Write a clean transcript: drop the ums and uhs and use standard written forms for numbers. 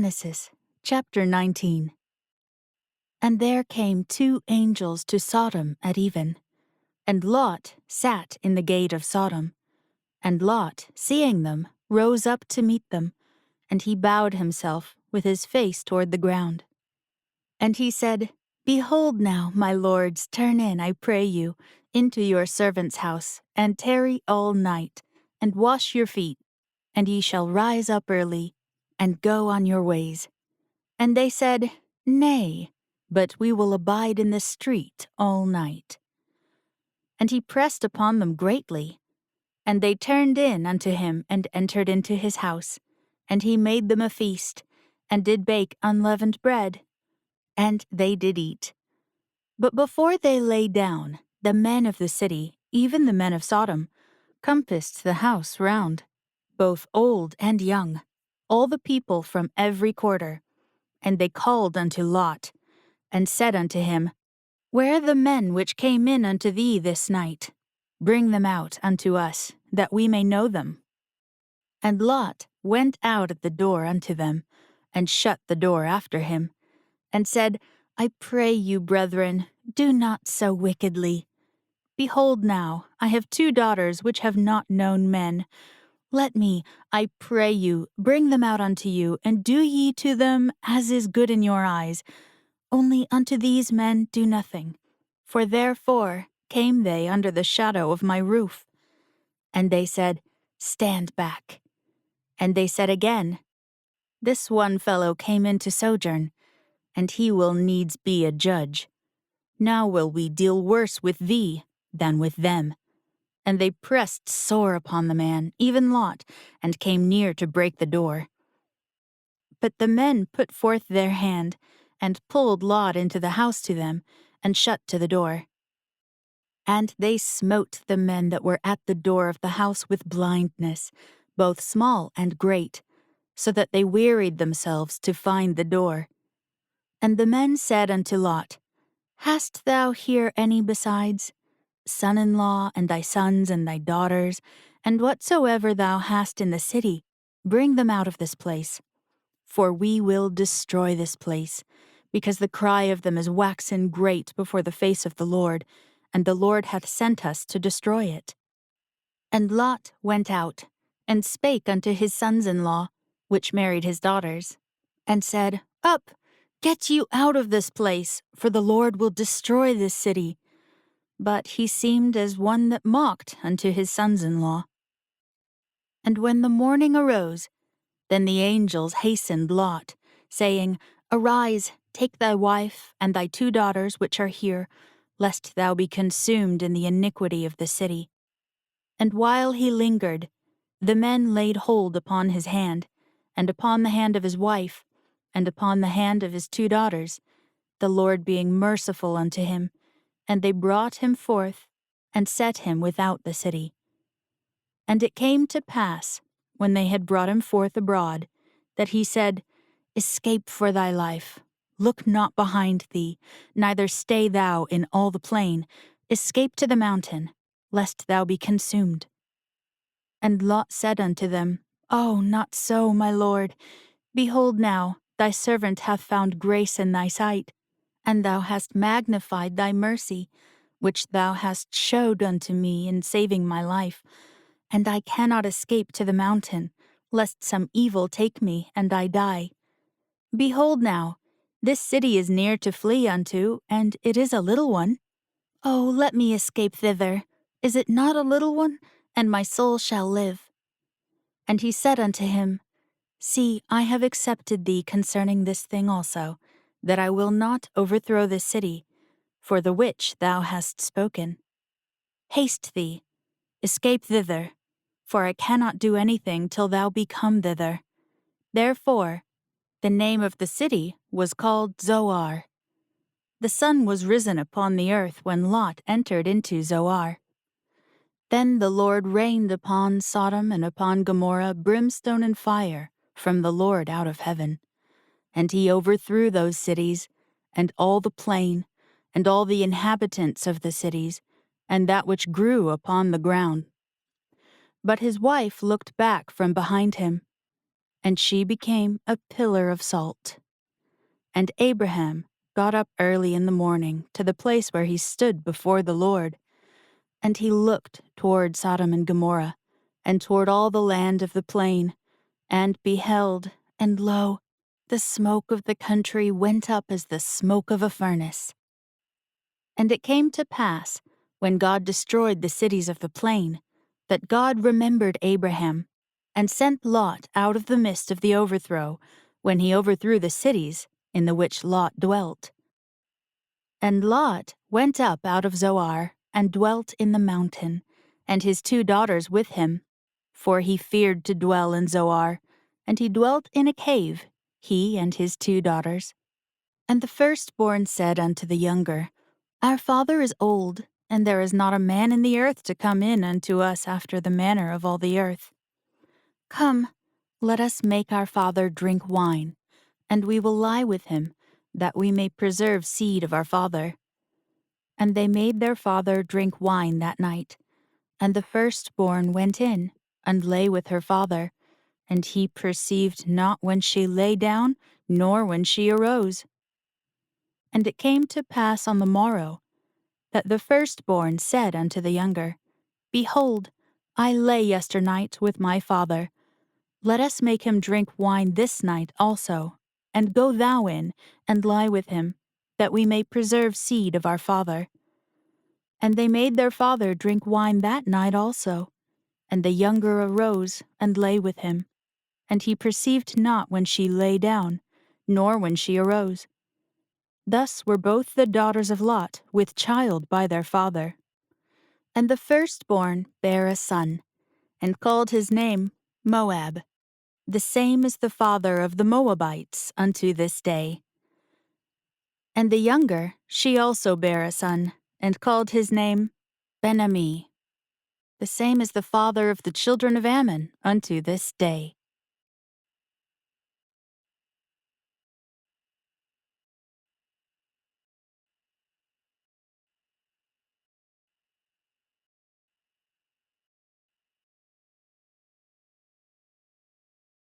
Genesis chapter 19. And there came 2 angels to Sodom at even, and Lot sat in the gate of Sodom. And Lot, seeing them, rose up to meet them, and he bowed himself with his face toward the ground. And he said, Behold now, my lords, turn in, I pray you, into your servant's house, and tarry all night, and wash your feet, and ye shall rise up early, and go on your ways. And they said, Nay, but we will abide in the street all night. And he pressed upon them greatly. And they turned in unto him, and entered into his house. And he made them a feast, and did bake unleavened bread. And they did eat. But before they lay down, the men of the city, even the men of Sodom, compassed the house round, both old and young, all the people from every quarter. And they called unto Lot, and said unto him, Where are the men which came in unto thee this night? Bring them out unto us, that we may know them. And Lot went out at the door unto them, and shut the door after him, and said, I pray you, brethren, do not so wickedly. Behold now, I have 2 daughters which have not known men. Let me, I pray you, bring them out unto you, and do ye to them as is good in your eyes. Only unto these men do nothing, for therefore came they under the shadow of my roof. And they said, Stand back. And they said again, This one fellow came in to sojourn, and he will needs be a judge. Now will we deal worse with thee than with them. And they pressed sore upon the man, even Lot, and came near to break the door. But the men put forth their hand, and pulled Lot into the house to them, and shut to the door. And they smote the men that were at the door of the house with blindness, both small and great, so that they wearied themselves to find the door. And the men said unto Lot, Hast thou here any besides? Son-in-law, and thy sons, and thy daughters, and whatsoever thou hast in the city, bring them out of this place. For we will destroy this place, because the cry of them is waxen great before the face of the Lord, and the Lord hath sent us to destroy it. And Lot went out, and spake unto his sons-in-law, which married his daughters, and said, Up, get you out of this place, for the Lord will destroy this city. But he seemed as one that mocked unto his sons-in-law. And when the morning arose, then the angels hastened Lot, saying, Arise, take thy wife, and thy 2 daughters which are here, lest thou be consumed in the iniquity of the city. And while he lingered, the men laid hold upon his hand, and upon the hand of his wife, and upon the hand of his 2 daughters, the Lord being merciful unto him, and they brought him forth, and set him without the city. And it came to pass, when they had brought him forth abroad, that he said, Escape for thy life. Look not behind thee, neither stay thou in all the plain. Escape to the mountain, lest thou be consumed. And Lot said unto them, Oh, not so, my lord. Behold now, thy servant hath found grace in thy sight, and thou hast magnified thy mercy, which thou hast showed unto me in saving my life. And I cannot escape to the mountain, lest some evil take me, and I die. Behold now, this city is near to flee unto, and it is a little one. Oh, let me escape thither. Is it not a little one? And my soul shall live. And he said unto him, See, I have accepted thee concerning this thing also, that I will not overthrow this city, for the which thou hast spoken. Haste thee, escape thither, for I cannot do anything till thou be come thither. Therefore, the name of the city was called Zoar. The sun was risen upon the earth when Lot entered into Zoar. Then the Lord rained upon Sodom and upon Gomorrah brimstone and fire from the Lord out of heaven. And he overthrew those cities, and all the plain, and all the inhabitants of the cities, and that which grew upon the ground. But his wife looked back from behind him. and she became a pillar of salt. And Abraham got up early in the morning to the place where he stood before the Lord, and he looked toward Sodom and Gomorrah, and toward all the land of the plain, and beheld, and lo, the smoke of the country went up as the smoke of a furnace. And it came to pass, when God destroyed the cities of the plain, that God remembered Abraham, and sent Lot out of the midst of the overthrow, when he overthrew the cities in the which Lot dwelt. And Lot went up out of Zoar, and dwelt in the mountain, and his 2 daughters with him, for he feared to dwell in Zoar, and he dwelt in a cave, he and his 2 daughters. And the firstborn said unto the younger, Our father is old, and there is not a man in the earth to come in unto us after the manner of all the earth. Come, let us make our father drink wine, and we will lie with him, that we may preserve seed of our father. And they made their father drink wine that night. And the firstborn went in, and lay with her father, and he perceived not when she lay down, nor when she arose. And it came to pass on the morrow, that the firstborn said unto the younger, Behold, I lay yesternight with my father. Let us make him drink wine this night also, and go thou in, and lie with him, that we may preserve seed of our father. And they made their father drink wine that night also. And the younger arose, and lay with him. And he perceived not when she lay down, nor when she arose. Thus were both the daughters of Lot with child by their father. And the firstborn bare a son, and called his name Moab. The same is the father of the Moabites unto this day. And the younger, she also bare a son, and called his name Ben-Ammi. The same is the father of the children of Ammon unto this day.